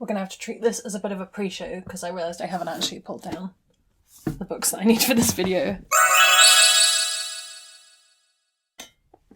We're going to have to treat this as a bit of a pre-show because I realised I haven't actually pulled down the books that I need for this video.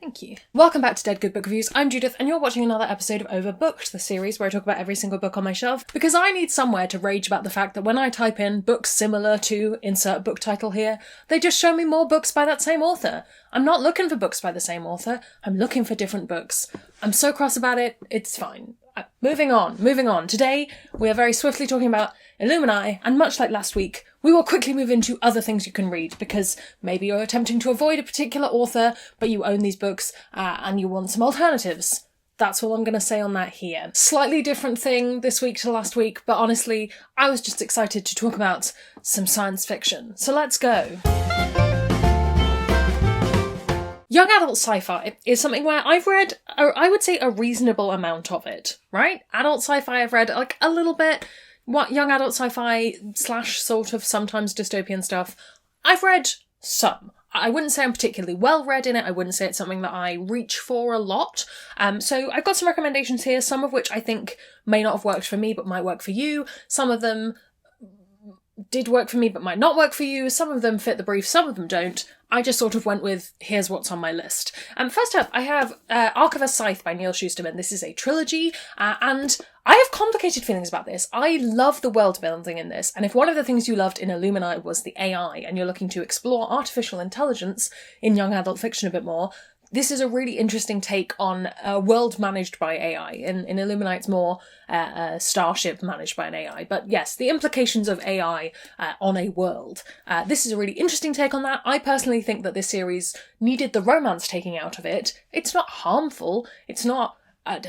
Thank you. Welcome back to Dead Good Book Reviews. I'm Judith and you're watching another episode of Overbooked, the series where I talk about every single book on my shelf, because I need somewhere to rage about the fact that when I type in books similar to insert book title here, they just show me more books by that same author. I'm not looking for books by the same author, I'm looking for different books. I'm so cross about it, it's fine. Moving on. Today, we are very swiftly talking about Illuminae, and much like last week, we will quickly move into other things you can read, because maybe you're attempting to avoid a particular author, but you own these books, and you want some alternatives. That's all I'm going to say on that here. Slightly different thing this week to last week, but honestly, I was just excited to talk about some science fiction. So let's go. Young adult sci-fi is something where I've read, I would say, a reasonable amount of it, right? Adult sci-fi I've read like a little bit. What young adult sci-fi / sort of sometimes dystopian stuff, I've read some. I wouldn't say I'm particularly well read in it. I wouldn't say it's something that I reach for a lot. So I've got some recommendations here, some of which I think may not have worked for me but might work for you. Some of them did work for me but might not work for you. Some of them fit the brief, some of them don't. I just sort of went with, here's what's on my list. First up, I have Arc of a Scythe by Neil Shusterman. This is a trilogy, and I have complicated feelings about this. I love the world building in this, and if one of the things you loved in Illuminae was the AI, and you're looking to explore artificial intelligence in young adult fiction a bit more, this is a really interesting take on a world managed by AI. In Illuminae, it's more a starship managed by an AI. But yes, the implications of AI on a world. This is a really interesting take on that. I personally think that this series needed the romance taking out of it. It's not harmful. It's not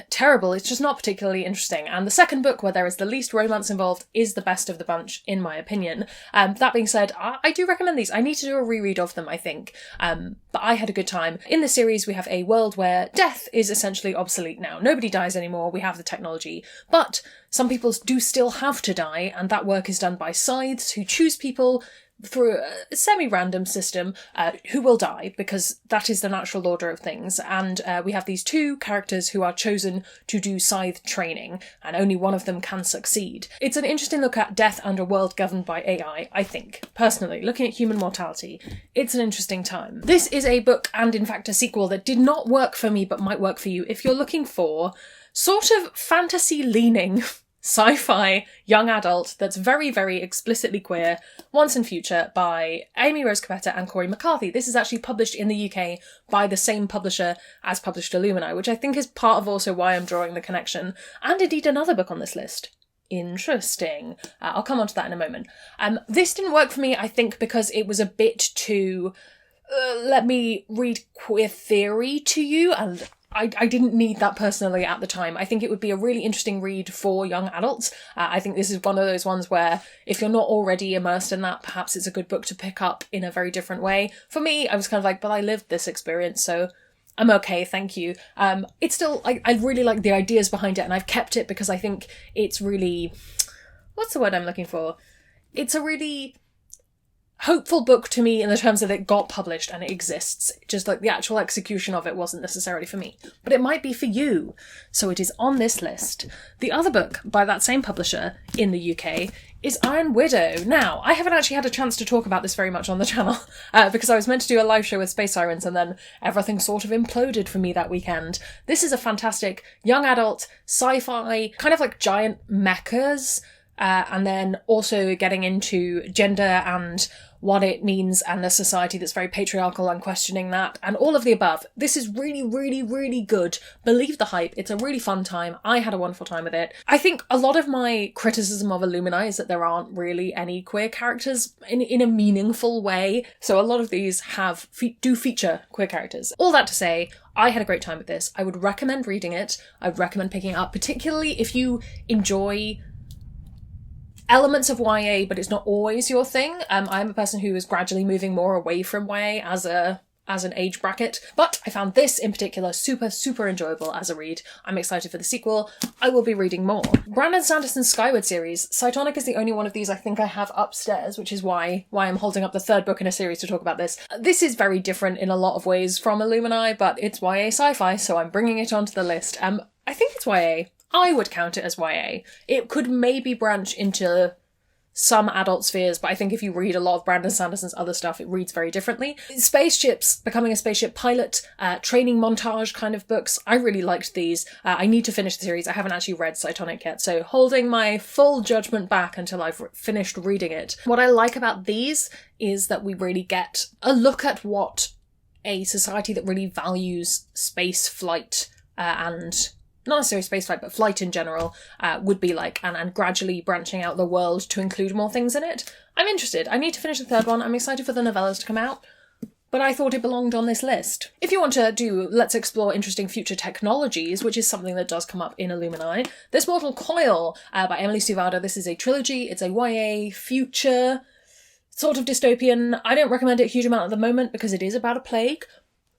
terrible, it's just not particularly interesting. And the second book, where there is the least romance involved, is the best of the bunch, in my opinion. That being said, I do recommend these. I need to do a reread of them, I think. But I had a good time. In the series, we have a world where death is essentially obsolete now. Nobody dies anymore, we have the technology. But some people do still have to die, and that work is done by scythes who choose people through a semi-random system who will die, because that is the natural order of things. And we have these two characters who are chosen to do scythe training, and only one of them can succeed. It's an interesting look at death and a world governed by AI, I think. Personally, looking at human mortality, it's an interesting time. This is a book, and in fact a sequel, that did not work for me but might work for you if you're looking for sort of fantasy-leaning sci-fi young adult that's very, very explicitly queer, Once and Future by Amy Rose Capetta and Corey McCarthy. This is actually published in the UK by the same publisher as published Illuminae, which I think is part of also why I'm drawing the connection, and indeed another book on this list. Interesting. I'll come on to that in a moment. This didn't work for me, I think, because it was a bit too let me read queer theory to you, and I didn't need that personally at the time. I think it would be a really interesting read for young adults. I think this is one of those ones where if you're not already immersed in that, perhaps it's a good book to pick up in a very different way. For me, I was kind of like, but I lived this experience, so I'm okay, thank you. It's still, I really like the ideas behind it, and I've kept it because I think it's really, what's the word I'm looking for? It's a really hopeful book to me in the terms that it got published and it exists. Just like the actual execution of it wasn't necessarily for me, but it might be for you. So it is on this list. The other book by that same publisher in the UK is Iron Widow. Now, I haven't actually had a chance to talk about this very much on the channel because I was meant to do a live show with Space Sirens and then everything sort of imploded for me that weekend. This is a fantastic young adult sci-fi, kind of like giant mechas, and then also getting into gender and what it means, and a society that's very patriarchal and questioning that, and all of the above. This is really, really, really good. Believe the hype. It's a really fun time. I had a wonderful time with it. I think a lot of my criticism of Illuminae is that there aren't really any queer characters in a meaningful way. So a lot of these do feature queer characters. All that to say, I had a great time with this. I would recommend reading it. I would recommend picking it up, particularly if you enjoy elements of YA, but it's not always your thing. I'm a person who is gradually moving more away from YA as an age bracket, but I found this in particular super, super enjoyable as a read. I'm excited for the sequel. I will be reading more. Brandon Sanderson's Skyward series. Cytonic is the only one of these I think I have upstairs, which is why I'm holding up the third book in a series to talk about this. This is very different in a lot of ways from Illuminae, but it's YA sci-fi, so I'm bringing it onto the list. I think it's YA. I would count it as YA. It could maybe branch into some adult spheres, but I think if you read a lot of Brandon Sanderson's other stuff, it reads very differently. Spaceships, becoming a spaceship pilot, training montage kind of books. I really liked these. I need to finish the series. I haven't actually read Cytonic yet, so holding my full judgment back until I've finished reading it. What I like about these is that we really get a look at what a society that really values space flight and not necessarily spaceflight, but flight in general, would be like, and gradually branching out the world to include more things in it. I'm interested. I need to finish the third one. I'm excited for the novellas to come out, but I thought it belonged on this list. If you want to do Let's Explore Interesting Future Technologies, which is something that does come up in Illuminae, This Mortal Coil by Emily Stuvada. This is a trilogy. It's a YA future, sort of dystopian. I don't recommend it a huge amount at the moment because it is about a plague.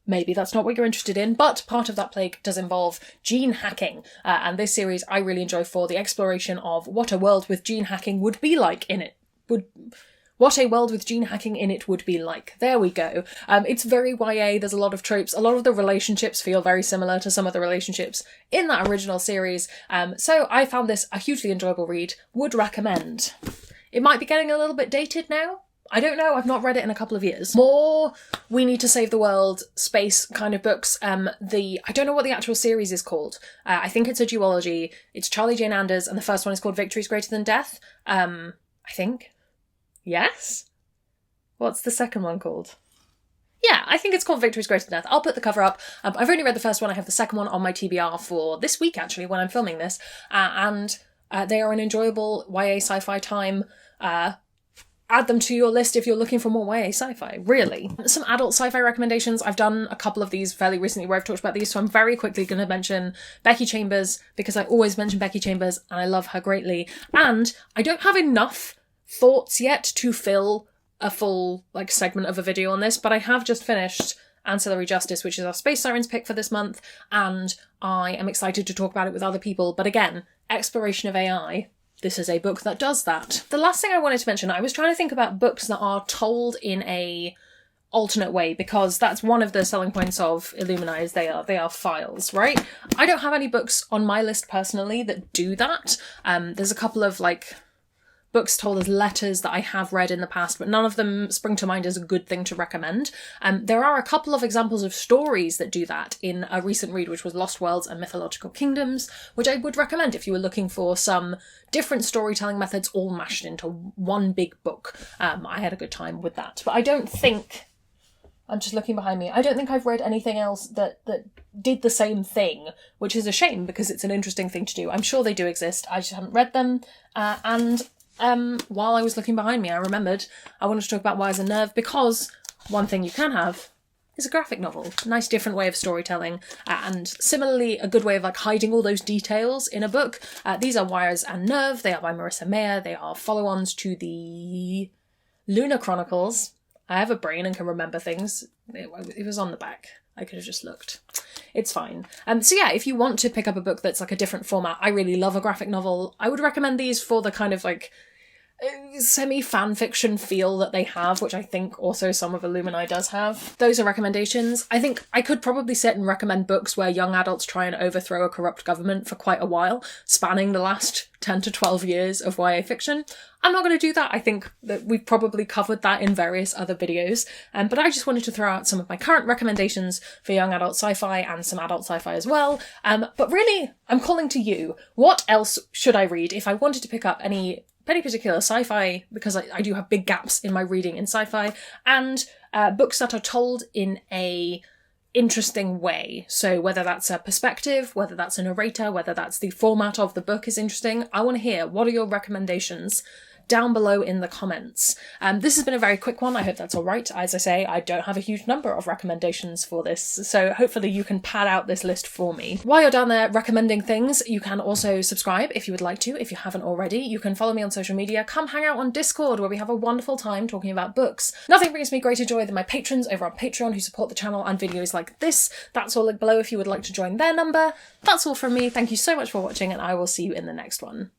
Maybe that's not what you're interested in, but part of that plague does involve gene hacking. And this series I really enjoy for the exploration of what a world with gene hacking would be like in it. What a world with gene hacking in it would be like. There we go. It's very YA, there's a lot of tropes. A lot of the relationships feel very similar to some of the relationships in that original series. So I found this a hugely enjoyable read. Would recommend. It might be getting a little bit dated now. I don't know, I've not read it in a couple of years. More We Need to Save the World space kind of books. I don't know what the actual series is called. I think it's a duology. It's Charlie Jane Anders, and the first one is called Victory's Greater Than Death. I think. Yes? What's the second one called? Yeah, I think it's called Victory's Greater Than Death. I'll put the cover up. I've only read the first one. I have the second one on my TBR for this week, actually, when I'm filming this. And they are an enjoyable YA sci-fi time. Add them to your list if you're looking for more YA sci-fi, really. Some adult sci-fi recommendations. I've done a couple of these fairly recently where I've talked about these, so I'm very quickly going to mention Becky Chambers, because I always mention Becky Chambers and I love her greatly. And I don't have enough thoughts yet to fill a full segment of a video on this, but I have just finished Ancillary Justice, which is our Space Sirens pick for this month, and I am excited to talk about it with other people. But again, exploration of AI. This is a book that does that. The last thing I wanted to mention, I was trying to think about books that are told in a alternate way, because that's one of the selling points of Illuminae, is they are files, right? I don't have any books on my list personally that do that. There's a couple of books told as letters that I have read in the past, but none of them spring to mind as a good thing to recommend. There are a couple of examples of stories that do that in a recent read, which was Lost Worlds and Mythological Kingdoms, which I would recommend if you were looking for some different storytelling methods all mashed into one big book. I had a good time with that. But I don't think, I'm just looking behind me, I don't think I've read anything else that did the same thing, which is a shame because it's an interesting thing to do. I'm sure they do exist, I just haven't read them. While I was looking behind me, I remembered I wanted to talk about Wires and Nerve, because one thing you can have is a graphic novel. A nice different way of storytelling, and similarly a good way of hiding all those details in a book. These are Wires and Nerve. They are by Marissa Mayer. They are follow-ons to the Lunar Chronicles. I have a brain and can remember things. It was on the back. I could have just looked. It's fine. So yeah, if you want to pick up a book that's a different format, I really love a graphic novel. I would recommend these for the kind of semi-fan fiction feel that they have, which I think also some of Illuminae does have. Those are recommendations. I think I could probably sit and recommend books where young adults try and overthrow a corrupt government for quite a while, spanning the last 10 to 12 years of YA fiction. I'm not going to do that. I think that we've probably covered that in various other videos, but I just wanted to throw out some of my current recommendations for young adult sci-fi and some adult sci-fi as well. But really, I'm calling to you. What else should I read if I wanted to pick up any particular sci-fi, because I do have big gaps in my reading in sci-fi, and books that are told in a interesting way. So whether that's a perspective, whether that's a narrator, whether that's the format of the book is interesting, I want to hear what are your recommendations down below in the comments. This has been a very quick one. I hope that's all right. As I say, I don't have a huge number of recommendations for this, so hopefully you can pad out this list for me. While you're down there recommending things, you can also subscribe if you would like to, if you haven't already. You can follow me on social media. Come hang out on Discord, where we have a wonderful time talking about books. Nothing brings me greater joy than my patrons over on Patreon who support the channel and videos like this. That's all linked below if you would like to join their number. That's all from me. Thank you so much for watching, and I will see you in the next one.